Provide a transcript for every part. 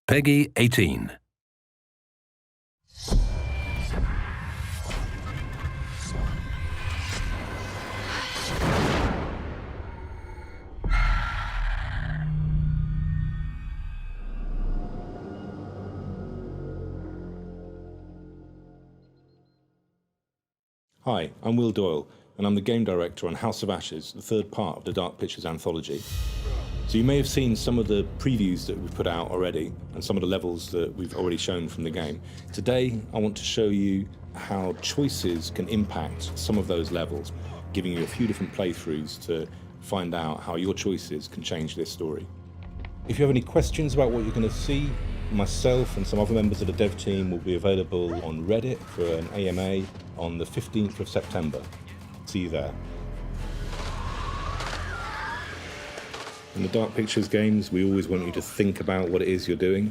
Peggy 18. Hi, I'm Will Doyle, and I'm the game director on House of Ashes, the third part of the Dark Pictures anthology. So you may have seen some of the previews that we've put out already, and some of the levels that we've already shown from the game. Today, I want to show you how choices can impact some of those levels, giving you a few different playthroughs to find out how your choices can change this story. If you have any questions about what you're going to see, myself and some other members of the dev team will be available on Reddit for an AMA on the 15th of September. See you there. In the Dark Pictures games, we always want you to think about what it is you're doing.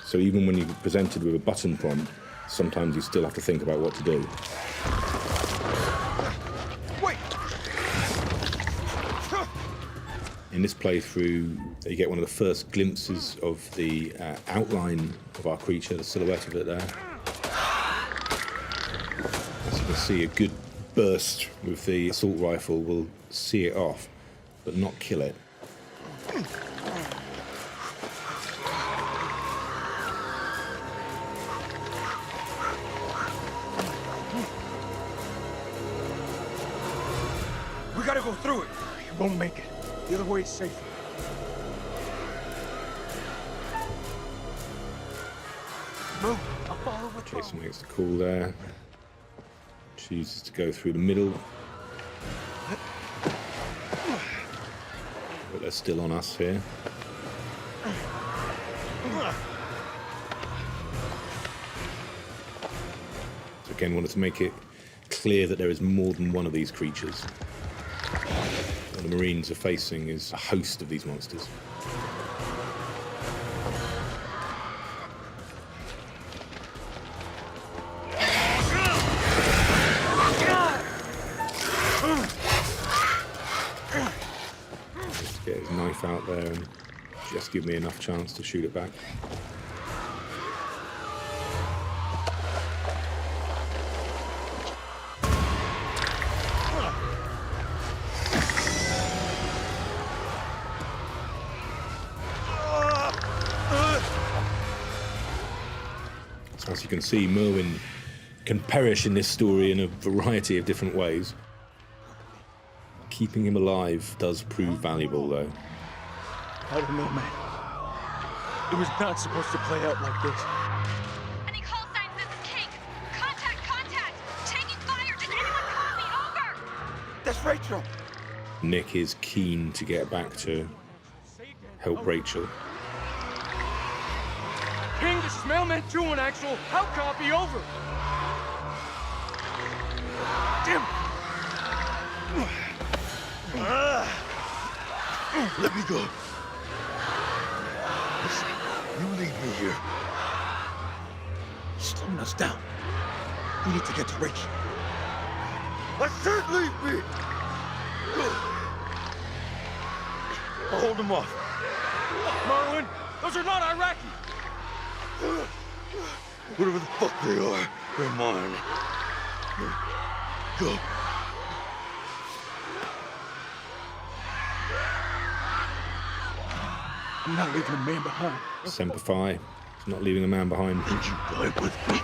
So even when you're presented with a button prompt, sometimes you still have to think about what to do. Wait. In this playthrough, you get one of the first glimpses of the outline of our creature, the silhouette of it there. As you can see, a good burst with the assault rifle will see it off, but not kill it. We gotta go through it. You won't make it. The other way is safer. Move. I'll follow with Jason makes the call there. Chooses to go through the middle. But they're still on us here. So again, wanted to make it clear that there is more than one of these creatures. What the Marines are facing is a host of these monsters. Just get his knife out there and just give me enough chance to shoot it back. So as you can see, Merwin can perish in this story in a variety of different ways. Keeping him alive does prove valuable, though. I don't know, man. It was not supposed to play out like this. Any call signs, this is King. Contact! Taking fire! Does anyone call me? Over! That's Rachel. Nick is keen to get back to help Rachel. King, this is Mailman 2 and Axel. How copy? Over. Damn. Let me go. Listen, you leave me here. You're slowing us down. We need to get to Rachel. I said leave me! I'll hold them off. Merwin, those are not Iraqi. Whatever the fuck they are, they're mine. Go. I'm not leaving a man behind. Semper Fi, he's not leaving a man behind. Did you die with me?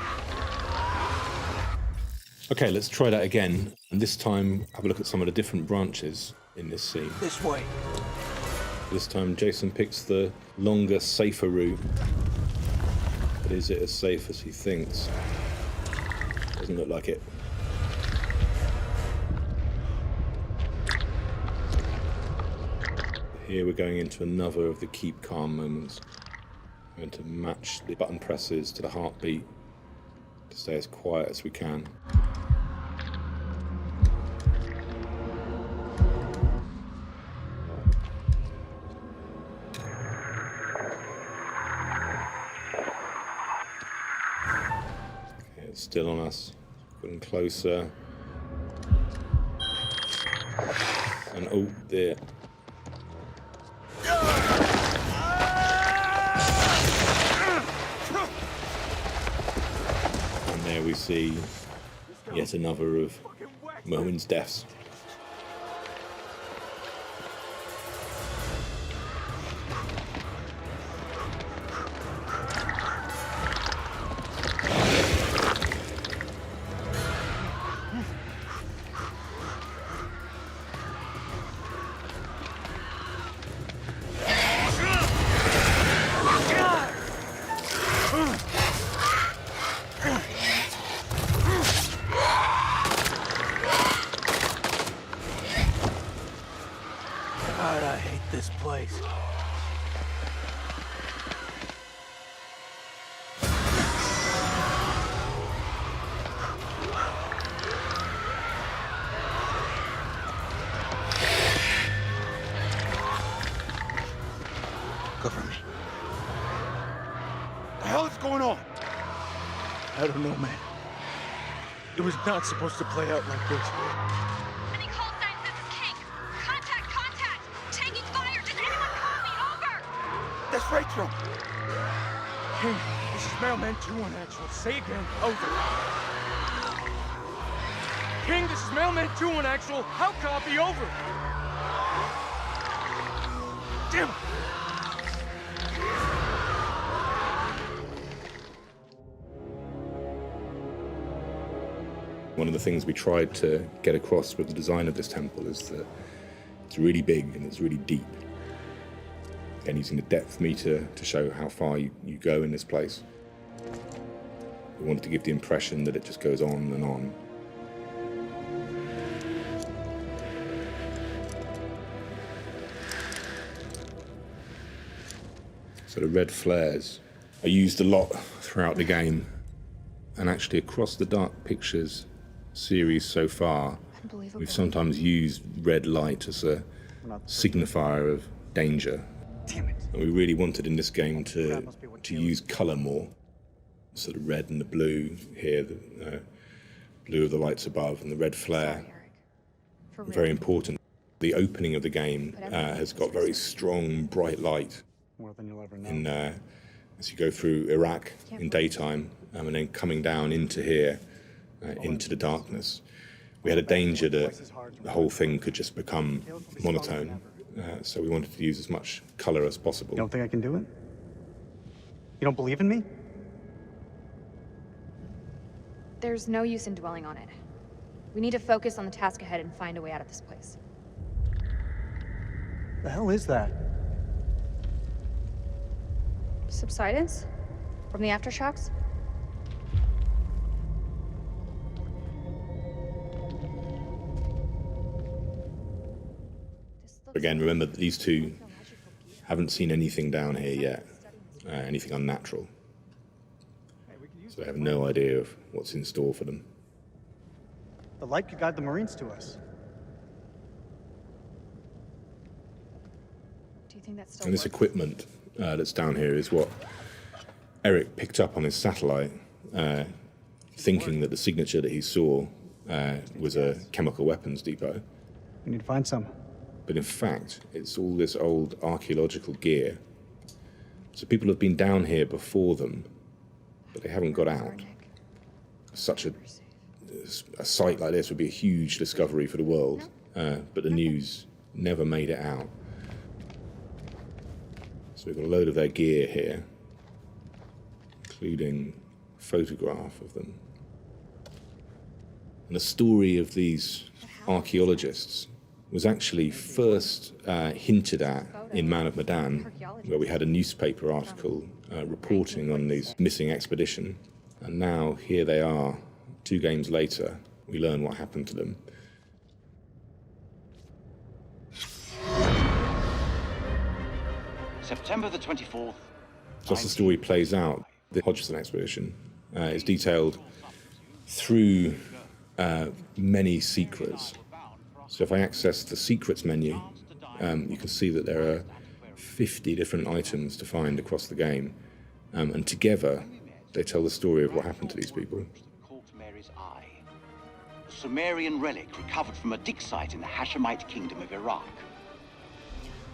Okay, let's try that again. And this time, have a look at some of the different branches in this scene. This way. This time, Jason picks the longer, safer route. But is it as safe as he thinks? Doesn't look like it. Here we're going into another of the keep calm moments. We're going to match the button presses to the heartbeat to stay as quiet as we can. Okay, it's still on us. Getting closer. And oh, there. see yet another of Merwin's deaths. God, I hate this place. Cover me. The hell is going on? I don't know, man. It was not supposed to play out like this. Any call signs? This is King. Contact, contact! Taking fire! Does anyone call me? Over! That's Rachel. King, this is Mailman 2-1 actual. Say again. Over. King, this is Mailman 2-1 actual. How copy? Over. Damn it. One of the things we tried to get across with the design of this temple is that it's really big and it's really deep. Again, using the depth meter to show how far you go in this place. We wanted to give the impression that it just goes on and on. So the red flares are used a lot throughout the game, and actually across the Dark Pictures series so far, we've sometimes used red light as a signifier of danger. Damn it. And we really wanted in this game to use colour more. So the red and the blue here, the blue of the lights above and the red flare, very important. The opening of the game has got very strong, bright light More than you'll ever know. in, as you go through Iraq in daytime, and then coming down into here, into the darkness. We had a danger that the whole thing could just become monotone, so we wanted to use as much colour as possible. You don't think I can do it? You don't believe in me? There's no use in dwelling on it. We need to focus on the task ahead and find a way out of this place. The hell is that? Subsidence? From the aftershocks? Again, remember that these two haven't seen anything down here yet, anything unnatural. So they have no idea of what's in store for them. The light could guide the Marines to us. Do you think that's still And this equipment that's down here is what Eric picked up on his satellite, thinking that the signature that he saw was a chemical weapons depot. We need to find some. But in fact, it's all this old archaeological gear. So people have been down here before them, but they haven't got out. Such a site like this would be a huge discovery for the world, but the news never made it out. So we've got a load of their gear here, including a photograph of them. And the story of these archaeologists was actually first hinted at in Man of Medan, where we had a newspaper article reporting on this missing expedition. And now here they are, 2 games later, we learn what happened to them. September the 24th. So as the story plays out, the Hodgson expedition is detailed through many secrets. So if I access the secrets menu, you can see that there are 50 different items to find across the game. And together, they tell the story of what happened to these people. Caught Mary's eye. A Sumerian relic recovered from a dig site in the Hashemite kingdom of Iraq.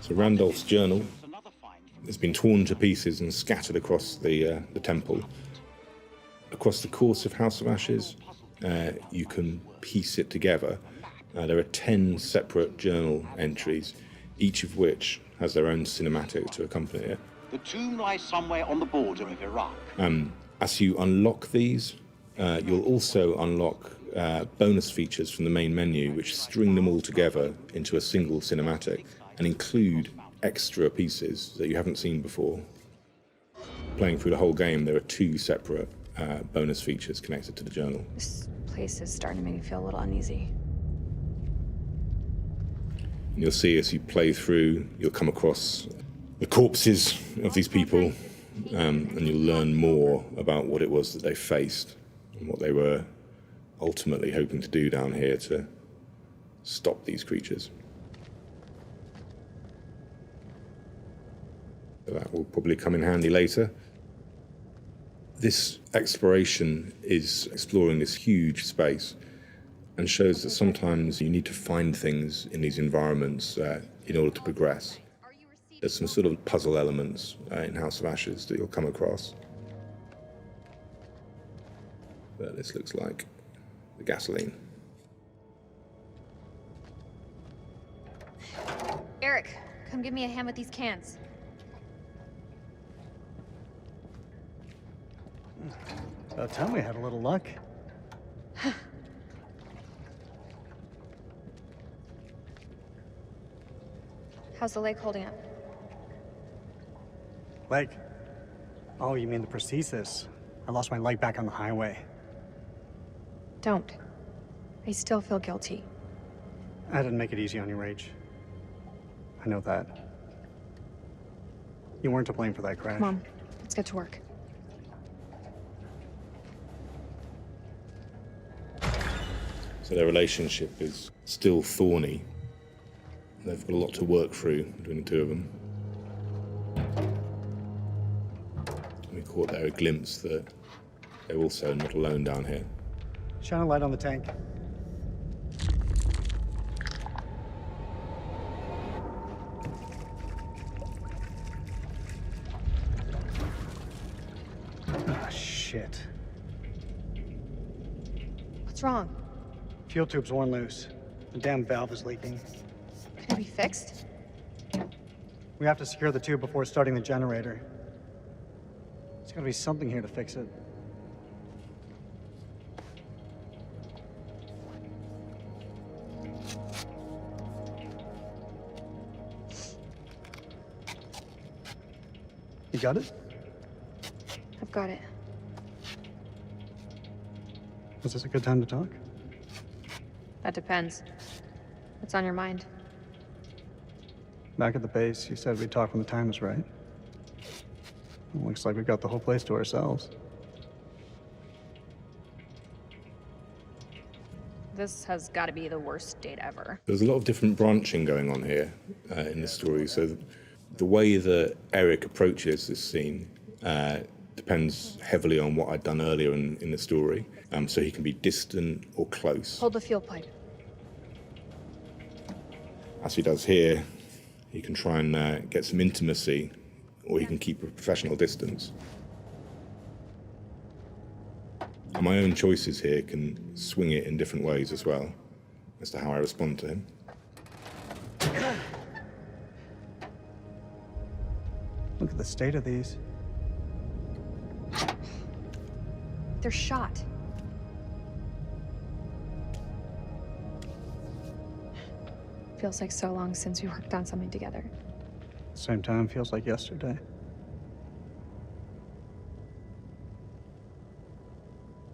So Randolph's journal Another find from has been torn to pieces and scattered across the temple. across the course of House of Ashes, you can piece it together. There are 10 separate journal entries, each of which has their own cinematic to accompany it. The tomb lies somewhere on the border of Iraq. As you unlock these, you'll also unlock bonus features from the main menu, which string them all together into a single cinematic and include extra pieces that you haven't seen before. Playing through the whole game, there are 2 separate bonus features connected to the journal. This place is starting to make me feel a little uneasy. And you'll see as you play through, you'll come across the corpses of these people, and you'll learn more about what it was that they faced and what they were ultimately hoping to do down here to stop these creatures. So that will probably come in handy later. This exploration is exploring this huge space and shows that sometimes you need to find things in these environments in order to progress. There's some sort of puzzle elements in House of Ashes that you'll come across. But this looks like the gasoline. Eric, come give me a hand with these cans. About time we had a little luck. How's the lake holding up? Leg. Oh, you mean the prosthesis? I lost my leg back on the highway. Don't. I still feel guilty. I didn't make it easy on you, Rach. I know that. You weren't to blame for that crash. Come on, let's get to work. So their relationship is still thorny. They've got a lot to work through between the two of them. We caught there a glimpse that they're also not alone down here. Shine a light on the tank. Ah, shit. What's wrong? Fuel tube's worn loose. The damn valve is leaking. Can it be fixed? We have to secure the tube before starting the generator. There's gotta be something here to fix it. You got it? I've got it. Is this a good time to talk? That depends. What's on your mind? Back at the base, you said we'd talk when the time is right. Well, looks like we got the whole place to ourselves. This has got to be the worst date ever. There's a lot of different branching going on here in this story. So the way that Eric approaches this scene depends heavily on what I'd done earlier in the story. So he can be distant or close. Hold the fuel pipe. As he does here, he can try and get some intimacy, or he can keep a professional distance. And my own choices here can swing it in different ways as well, as to how I respond to him. Look at the state of these. They're shot. Feels like so long since we worked on something together. Same time, feels like yesterday.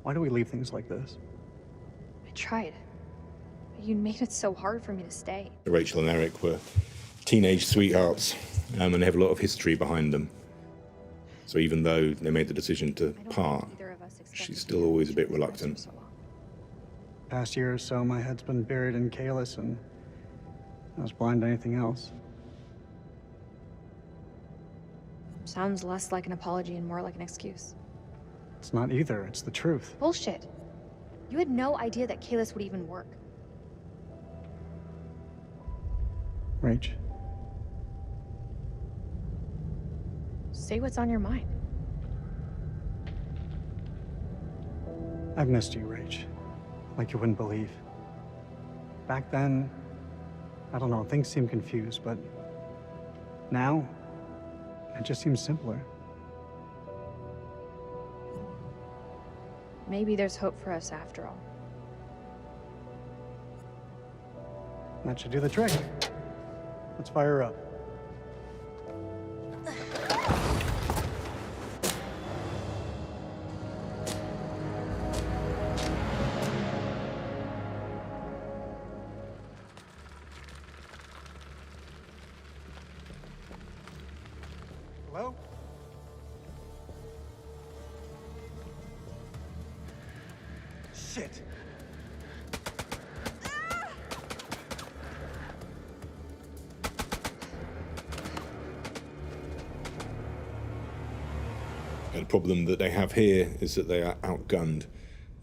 Why do we leave things like this? I tried. But you made it so hard for me to stay. Rachel and Eric were teenage sweethearts, and they have a lot of history behind them. So even though they made the decision to part, she's still always a bit reluctant. Past year or so, my head's been buried in Kalis, and I was blind to anything else. Sounds less like an apology and more like an excuse. It's not either, it's the truth. Bullshit. You had no idea that Kalis would even work. Rach, Say what's on your mind. I've missed you, Rach. Like you wouldn't believe. Back then, I don't know, things seemed confused, but now, it just seems simpler. Maybe there's hope for us after all. That should do the trick. Let's fire her up. Hello? Shit! And the problem that they have here is that they are outgunned,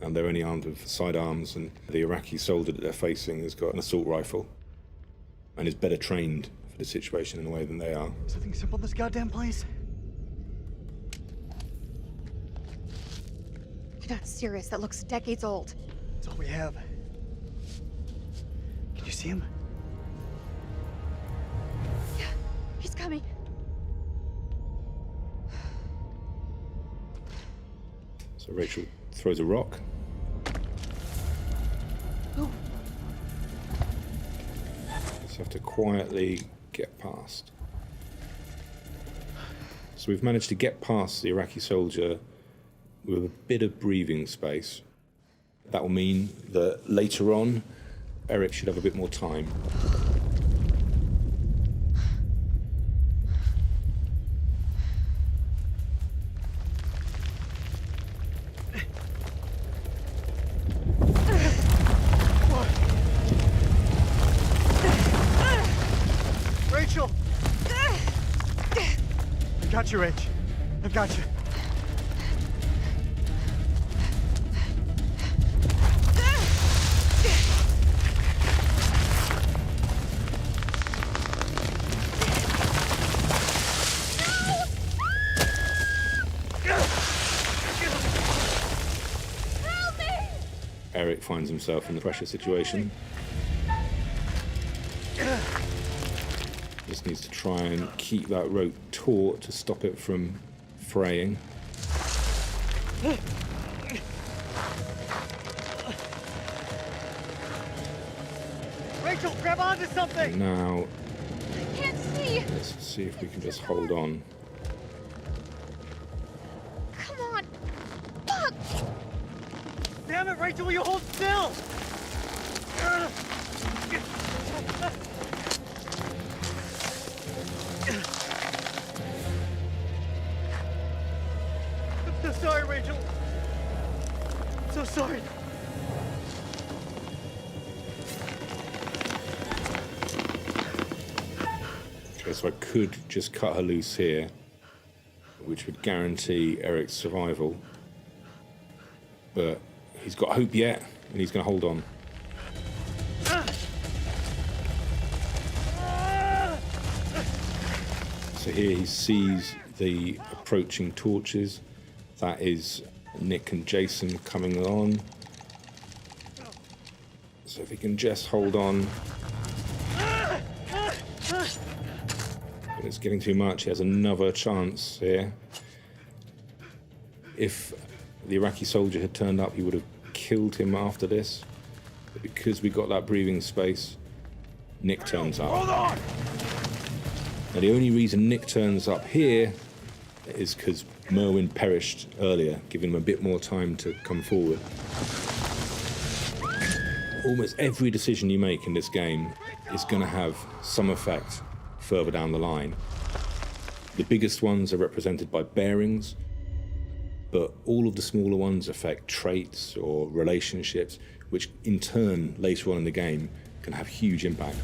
and they're only armed with sidearms, and the Iraqi soldier that they're facing has got an assault rifle and is better trained for the situation in a way than they are. Something simple in this goddamn place? You're not serious. That looks decades old. That's all we have. Can you see him? Yeah, he's coming. So Rachel throws a rock. Oh. Just have to quietly get past. So we've managed to get past the Iraqi soldier with a bit of breathing space. That will mean that later on, Eric should have a bit more time. Rachel! I got you, Rach. I've got you. Eric finds himself in a pressure situation. Just needs to try and keep that rope taut to stop it from fraying. Rachel, grab onto something! And now, I can't see. let's see if we can just hold on. Come on. Fuck. Damn it, Rachel, will you hold still? I'm so sorry, Rachel. I'm so sorry. Okay, so I could just cut her loose here, which would guarantee Eric's survival. But he's got hope yet, and he's going to hold on. So here he sees the approaching torches. That is Nick and Jason coming on. So if he can just hold on. But it's getting too much. He has another chance here. If the Iraqi soldier had turned up, he would have killed him after this. But because we got that breathing space, Nick turns up. Hold on! Now, the only reason Nick turns up here is because Merwin perished earlier, giving him a bit more time to come forward. Almost every decision you make in this game is going to have some effect further down the line. The biggest ones are represented by bearings, but all of the smaller ones affect traits or relationships, which in turn, later on in the game, can have huge impact.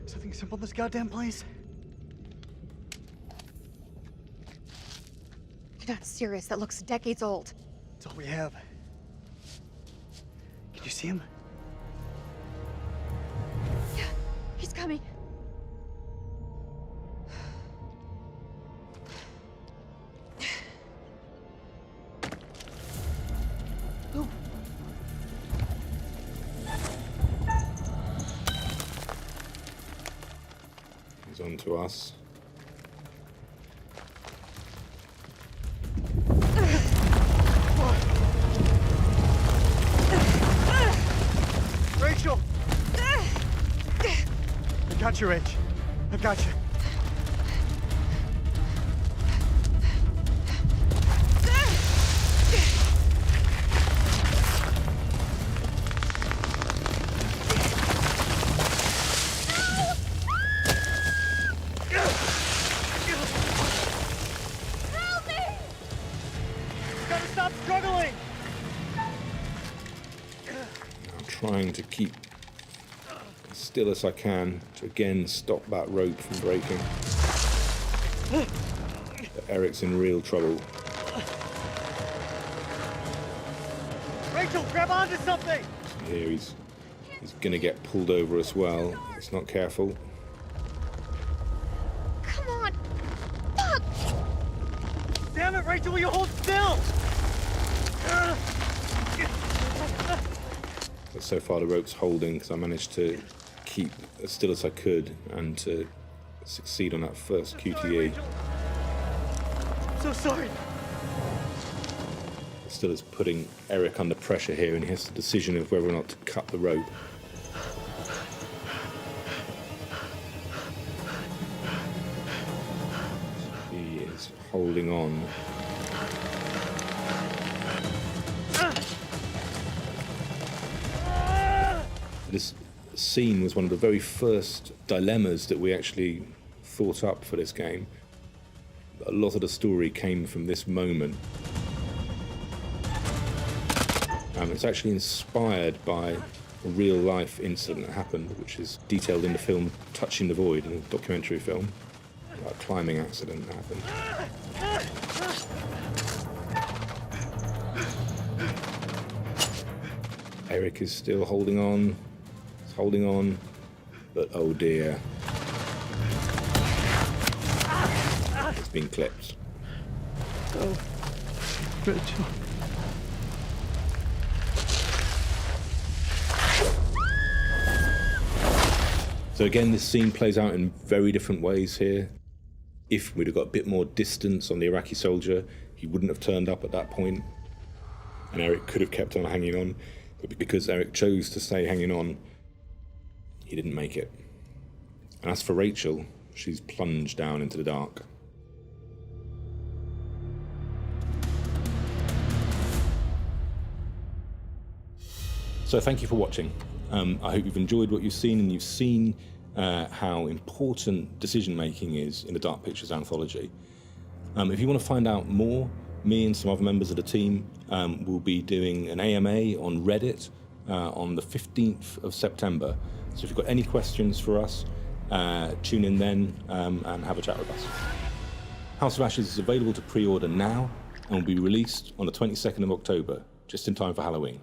Something simple in this goddamn place? You're not serious. That looks decades old. That's all we have. Did you see him? Yeah, he's coming. Oh. He's on to us. Rachel! I got you, Rach. I got you. Help me! Gotta stop struggling! I'm trying to keep as still as I can to again stop that rope from breaking. But Eric's in real trouble. Rachel, grab onto something! Here he's gonna get pulled over as well. He's not careful. Come on! Fuck! Damn it, Rachel, will you hold still? But so far the rope's holding because I managed to keep as still as I could and to succeed on that first QTE. So sorry. Still is putting Eric under pressure here, and he has the decision of whether or not to cut the rope. He is holding on. This scene was one of the very first dilemmas that we actually thought up for this game. A lot of the story came from this moment. It's actually inspired by a real-life incident that happened, which is detailed in the film Touching the Void, a documentary film, about a climbing accident that happened. Eric is still holding on. He's holding on, but oh dear. It's been clipped. Oh, Rachel. So again, this scene plays out in very different ways here. If we'd have got a bit more distance on the Iraqi soldier, he wouldn't have turned up at that point, and Eric could have kept on hanging on. But because Eric chose to stay hanging on, he didn't make it. And as for Rachel, she's plunged down into the dark. So thank you for watching. I hope you've enjoyed what you've seen, and you've seen how important decision-making is in the Dark Pictures anthology. If you want to find out more, me and some other members of the team will be doing an AMA on Reddit on the 15th of September. So if you've got any questions for us, tune in then and have a chat with us. House of Ashes is available to pre-order now and will be released on the 22nd of October, just in time for Halloween.